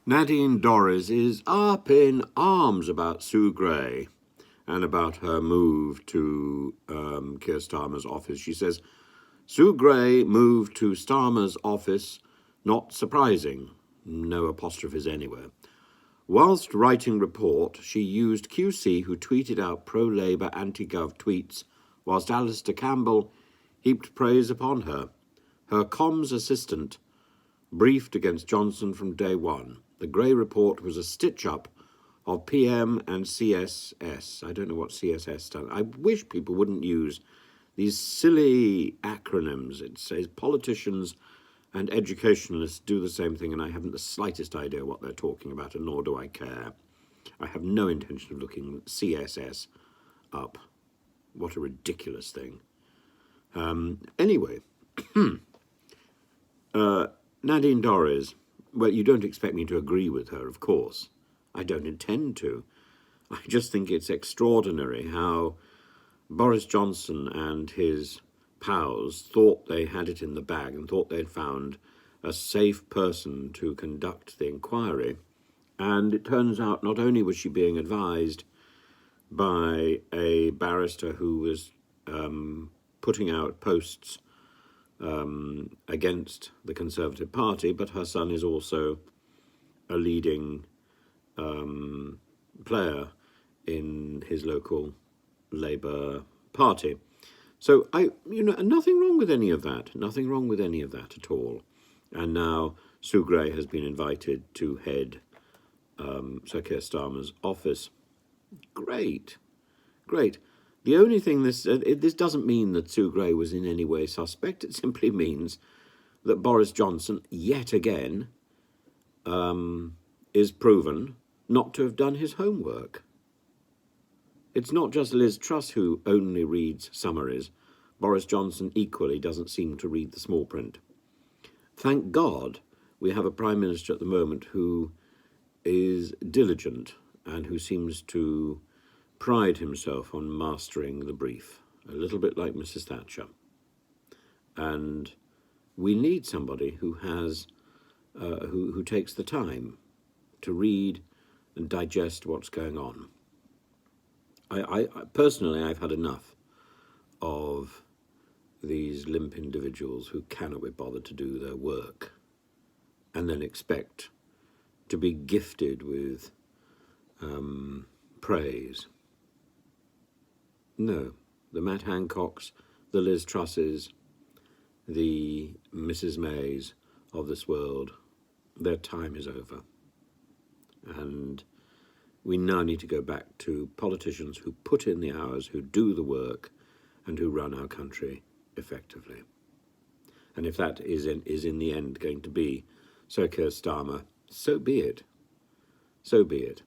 Nadine Dorries is up in arms about Sue Gray and about her move to Keir Starmer's office. She says, Sue Gray moved to Starmer's office, not surprising, no apostrophes anywhere. Whilst writing report, she used QC, who tweeted out pro-Labour anti-Gov tweets, whilst Alistair Campbell heaped praise upon her. Her comms assistant briefed against Johnson from day one. The Gray report was a stitch-up of PM and CSS. I don't know what CSS stands. I wish people wouldn't use these silly acronyms. It says politicians and educationalists do the same thing, and I haven't the slightest idea what they're talking about, and nor do I care. I have no intention of looking CSS up. What a ridiculous thing. Anyway, Nadine Dorries, well, you don't expect me to agree with her, of course. I don't intend to. I just think it's extraordinary how Boris Johnson and his pals thought they had it in the bag and thought they'd found a safe person to conduct the inquiry. And it turns out not only was she being advised by a barrister who was putting out posts against the Conservative Party, but her son is also a leading player in his local Labour Party. So nothing wrong with any of that. Nothing wrong with any of that at all. And now Sue Gray has been invited to head Sir Keir Starmer's office. Great, great. The only thing this doesn't mean that Sue Gray was in any way suspect. It simply means that Boris Johnson, yet again, is proven not to have done his homework. It's not just Liz Truss who only reads summaries. Boris Johnson equally doesn't seem to read the small print. Thank God we have a Prime Minister at the moment who is diligent and who seems to pride himself on mastering the brief, a little bit like Mrs. Thatcher. And we need somebody who has, who takes the time to read and digest what's going on. I personally, I've had enough of these limp individuals who cannot be bothered to do their work and then expect to be gifted with praise. No, the Matt Hancocks, the Liz Trusses, the Mrs. Mays of this world, their time is over. And we now need to go back to politicians who put in the hours, who do the work, and who run our country effectively. And if that is in the end going to be Sir Keir Starmer, so be it. So be it.